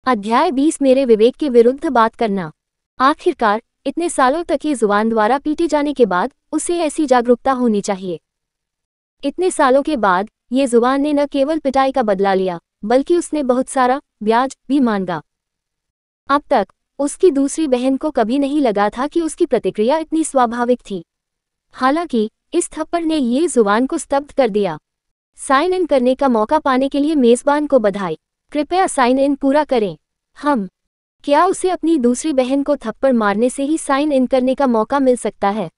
अध्याय 20 मेरे विवेक के विरुद्ध बात करना। आखिरकार इतने सालों तक ये जुबान द्वारा पीटे जाने के बाद उसे ऐसी जागरूकता होनी चाहिए। इतने सालों के बाद ये जुबान ने न केवल पिटाई का बदला लिया बल्कि उसने बहुत सारा ब्याज भी मांगा। अब तक उसकी दूसरी बहन को कभी नहीं लगा था कि उसकी प्रतिक्रिया इतनी स्वाभाविक थी। हालांकि इस थप्पड़ ने ये जुबान को स्तब्ध कर दिया। साइन इन करने का मौका पाने के लिए मेजबान को बधाई। कृपया साइन इन पूरा करें। क्या उसे अपनी दूसरी बहन को थप्पड़ मारने से ही साइन इन करने का मौका मिल सकता है?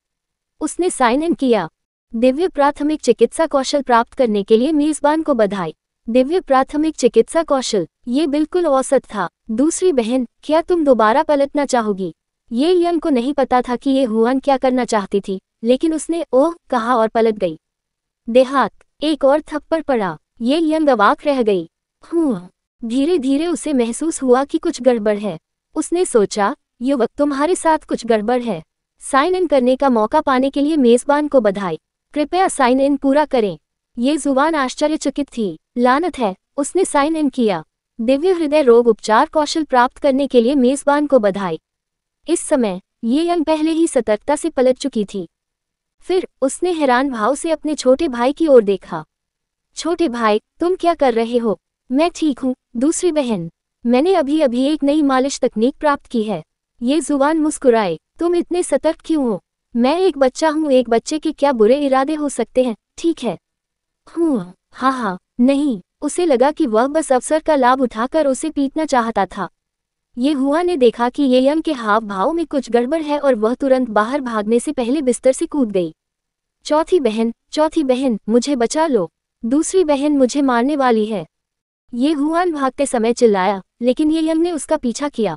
उसने साइन इन किया। दिव्य प्राथमिक चिकित्सा कौशल प्राप्त करने के लिए मेजबान को बधाई। दिव्य प्राथमिक चिकित्सा कौशल, ये बिल्कुल औसत था। दूसरी बहन, क्या तुम दोबारा पलटना चाहोगी? ये यंग को नहीं पता था कि ये हुआन क्या करना चाहती थी, लेकिन उसने ओह कहा और पलट गई। देहात, एक और थप्पड़ पड़ा। ये यंग अवाक रह गई। धीरे धीरे उसे महसूस हुआ कि कुछ गड़बड़ है। उसने सोचा, युवक, तुम्हारे साथ कुछ गड़बड़ है। साइन इन करने का मौका पाने के लिए मेजबान को बधाई। कृपया साइन इन पूरा करें। ये जुबान आश्चर्यचकित थी। लानत है, उसने साइन इन किया। दिव्य हृदय रोग उपचार कौशल प्राप्त करने के लिए मेजबान को बधाई। इस समय ये यंग पहले ही सतर्कता से पलट चुकी थी। फिर उसने हैरान भाव से अपने छोटे भाई की ओर देखा। छोटे भाई, तुम क्या कर रहे हो? मैं ठीक हूँ। दूसरी बहन, मैंने अभी अभी एक नई मालिश तकनीक प्राप्त की है। ये जुबान मुस्कुराए। तुम इतने सतर्क क्यों हो? मैं एक बच्चा हूँ, एक बच्चे के क्या बुरे इरादे हो सकते हैं, ठीक है? हाँ, नहीं। उसे लगा कि वह बस अवसर का लाभ उठाकर उसे पीटना चाहता था। ये हुआ ने देखा कि ये यंग के हाव भाव में कुछ गड़बड़ है और वह तुरंत बाहर भागने से पहले बिस्तर से कूद गई। चौथी बहन, मुझे बचा लो। दूसरी बहन मुझे मारने वाली है। ये हुआन भागते समय चिल्लाया, लेकिन ये यंग ने उसका पीछा किया।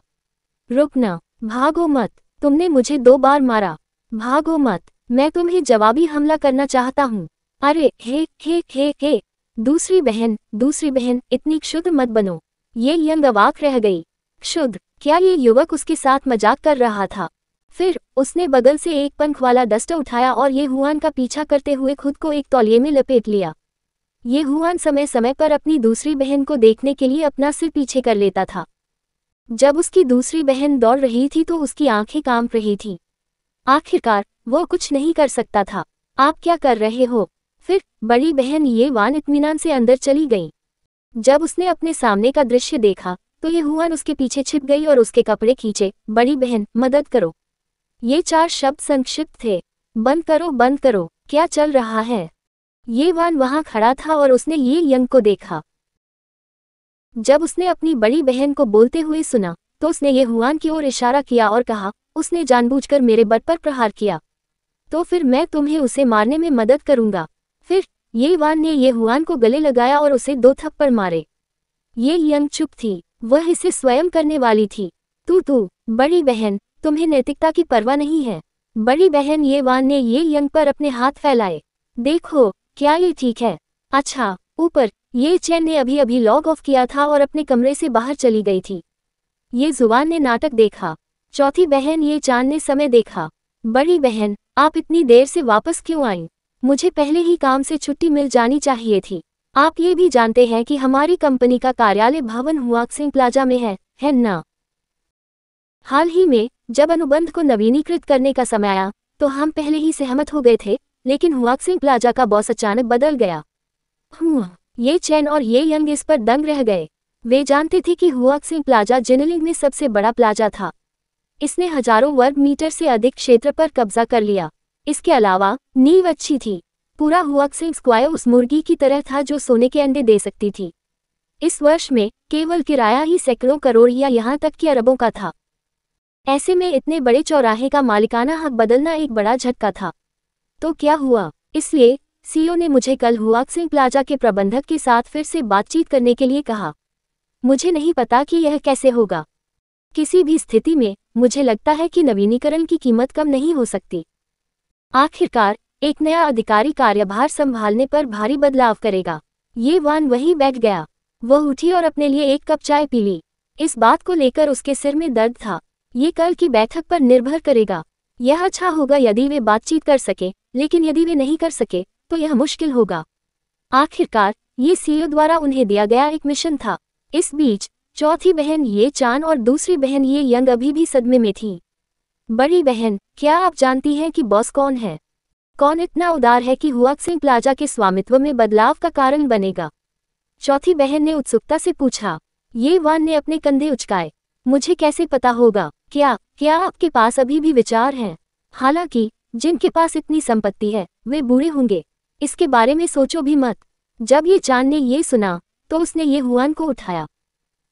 रुकना, भागो मत। तुमने मुझे 2 बार मारा। भागो मत, मैं तुम्हें जवाबी हमला करना चाहता हूँ। अरे हे। दूसरी बहन, इतनी क्षुद्र मत बनो। ये यंग अवाक रह गई। क्षुद्र? क्या ये युवक उसके साथ मजाक कर रहा था? फिर उसने बगल से एक पंख वाला डस्टर उठाया और ये हुआन का पीछा करते हुए खुद को एक तौलिए में लपेट लिया। ये हुआन समय समय पर अपनी दूसरी बहन को देखने के लिए अपना सिर पीछे कर लेता था। जब उसकी दूसरी बहन दौड़ रही थी तो उसकी आंखें कांप रही थीं। आखिरकार वो कुछ नहीं कर सकता था। आप क्या कर रहे हो? फिर बड़ी बहन ये वान इत्मीनान से अंदर चली गई। जब उसने अपने सामने का दृश्य देखा तो ये हुआन उसके पीछे छिप गई और उसके कपड़े खींचे। बड़ी बहन, मदद करो। ये 4 शब्द संक्षिप्त थे। बंद करो। क्या चल रहा है? ये वान वहां खड़ा था और उसने ये यंग को देखा। जब उसने अपनी बड़ी बहन को बोलते हुए सुना तो उसने ये हुआन की ओर इशारा किया और कहा, उसने जानबूझकर मेरे बट पर प्रहार किया, तो फिर मैं तुम्हें उसे मारने में मदद करूंगा। फिर ये वान ने ये हुआन को गले लगाया और उसे 2 थप्पड़ मारे। ये यंग चुप थी। वह इसे स्वयं करने वाली थी। तू बड़ी बहन, तुम्हें नैतिकता की परवाह नहीं है। बड़ी बहन ये वान ने ये यंग पर अपने हाथ फैलाए। देखो, क्या ये ठीक है? अच्छा, ऊपर ये चैन ने अभी अभी लॉग ऑफ किया था और अपने कमरे से बाहर चली गई थी। ये जुबान ने नाटक देखा। चौथी बहन ये चांद ने समय देखा। बड़ी बहन, आप इतनी देर से वापस क्यों आईं? मुझे पहले ही काम से छुट्टी मिल जानी चाहिए थी। आप ये भी जानते हैं कि हमारी कंपनी का कार्यालय भवन हुआक्सिंग प्लाजा में है ना? हाल ही में जब अनुबंध को नवीनीकृत करने का समय आया तो हम पहले ही सहमत हो गए थे, लेकिन हुआक्सिंग प्लाजा का बॉस अचानक बदल गया। ये चैन और ये यंग इस पर दंग रह गए। वे जानते थे कि हुआक्सिंग प्लाजा जिनलिंग में सबसे बड़ा प्लाजा था। इसने हजारों वर्ग मीटर से अधिक क्षेत्र पर कब्जा कर लिया। इसके अलावा नींव अच्छी थी। पूरा हुआक्सिंग स्क्वायर उस मुर्गी की तरह था जो सोने के अंडे दे सकती थी। इस वर्ष में केवल किराया ही सैकड़ों करोड़ या यहाँ तक कि अरबों का था। ऐसे में इतने बड़े चौराहे का मालिकाना हक बदलना एक बड़ा झटका था। तो क्या हुआ? इसलिए सीईओ ने मुझे कल हुआक्सिंग प्लाजा के प्रबंधक के साथ फिर से बातचीत करने के लिए कहा। मुझे नहीं पता कि यह कैसे होगा। किसी भी स्थिति में मुझे लगता है कि नवीनीकरण की कीमत कम नहीं हो सकती। आखिरकार एक नया अधिकारी कार्यभार संभालने पर भारी बदलाव करेगा। ये वान वहीं बैठ गया। वह उठी और अपने लिए एक कप चाय पी ली। इस बात को लेकर उसके सिर में दर्द था। ये कल की बैठक पर निर्भर करेगा। यह अच्छा होगा यदि वे बातचीत कर सके, लेकिन यदि वे नहीं कर सके तो यह मुश्किल होगा। आखिरकार ये सीईओ द्वारा उन्हें दिया गया एक मिशन था। इस बीच चौथी बहन ये चान और दूसरी बहन ये यंग अभी भी सदमे में थी। बड़ी बहन, क्या आप जानती हैं कि बॉस कौन है? कौन इतना उदार है कि हुआक्सिंग प्लाजा के स्वामित्व में बदलाव का कारण बनेगा? चौथी बहन ने उत्सुकता से पूछा। ये वान ने अपने कंधे उचकाए। मुझे कैसे पता होगा? क्या आपके पास अभी भी विचार हैं? हालांकि जिनके पास इतनी संपत्ति है वे बूढ़े होंगे, इसके बारे में सोचो भी मत। जब ये चांद ने ये सुना तो उसने ये हुआन को उठाया।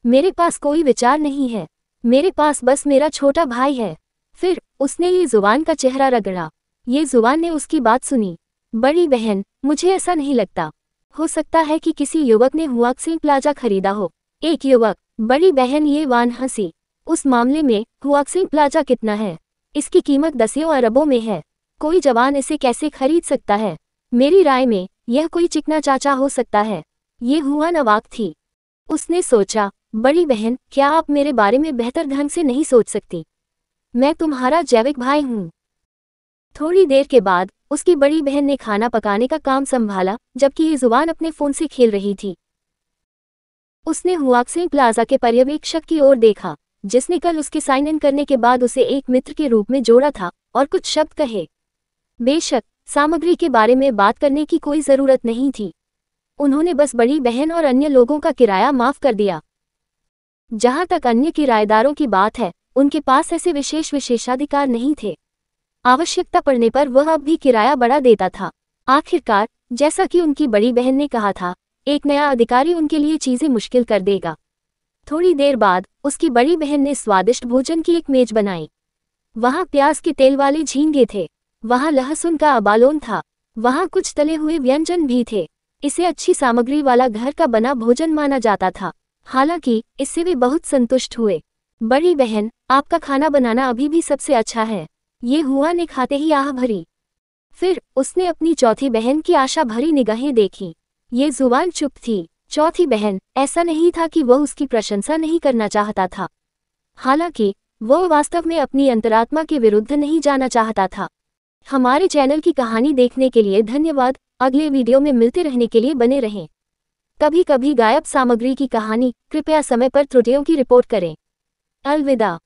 मेरे पास कोई विचार नहीं है, मेरे पास बस मेरा छोटा भाई है। फिर उसने ये जुबान का चेहरा रगड़ा। ये जुबान ने उसकी बात सुनी। बड़ी बहन, मुझे ऐसा नहीं लगता। हो सकता है कि किसी युवक ने हुआक्सिंग प्लाजा खरीदा हो। एक युवक? बड़ी बहन ये वान हंसी। उस मामले में हुआक्सिंग प्लाजा कितना है? इसकी कीमत दसियों अरबों में है। कोई जवान इसे कैसे खरीद सकता है? मेरी राय में यह कोई चिकना चाचा हो सकता है। ये हुआन अवाक थी। उसने सोचा, बड़ी बहन, क्या आप मेरे बारे में बेहतर ढंग से नहीं सोच सकती? मैं तुम्हारा जैविक भाई हूँ। थोड़ी देर के बाद उसकी बड़ी बहन ने खाना पकाने का काम संभाला, जबकि ये जुबान अपने फोन से खेल रही थी। उसने हुआक्सिंग प्लाजा के पर्यवेक्षक की ओर देखा, जिसने कल उसके साइन इन करने के बाद उसे एक मित्र के रूप में जोड़ा था, और कुछ शब्द कहे। बेशक सामग्री के बारे में बात करने की कोई जरूरत नहीं थी। उन्होंने बस बड़ी बहन और अन्य लोगों का किराया माफ कर दिया। जहां तक अन्य किराएदारों की बात है, उनके पास ऐसे विशेषाधिकार नहीं थे। आवश्यकता पड़ने पर वह अब भी किराया बढ़ा देता था। आखिरकार, जैसा कि उनकी बड़ी बहन ने कहा था, एक नया अधिकारी उनके लिए चीजें मुश्किल कर देगा। थोड़ी देर बाद उसकी बड़ी बहन ने स्वादिष्ट भोजन की एक मेज बनाई। वहां प्याज के तेल वाले झींगे थे, वहां लहसुन का अबालोन था, वहां कुछ तले हुए व्यंजन भी थे। इसे अच्छी सामग्री वाला घर का बना भोजन माना जाता था। हालांकि इससे वे बहुत संतुष्ट हुए। बड़ी बहन, आपका खाना बनाना अभी भी सबसे अच्छा है। ये हुआ ने खाते ही आह भरी। फिर उसने अपनी चौथी बहन की आशा भरी निगाहें देखी। ये जुबान चुप थी। चौथी बहन, ऐसा नहीं था कि वह उसकी प्रशंसा नहीं करना चाहता था। हालांकि वह वास्तव में अपनी अंतरात्मा के विरुद्ध नहीं जाना चाहता था। हमारे चैनल की कहानी देखने के लिए धन्यवाद। अगले वीडियो में मिलते रहने के लिए बने रहें। कभी कभी गायब सामग्री की कहानी, कृपया समय पर त्रुटियों की रिपोर्ट करें। अलविदा।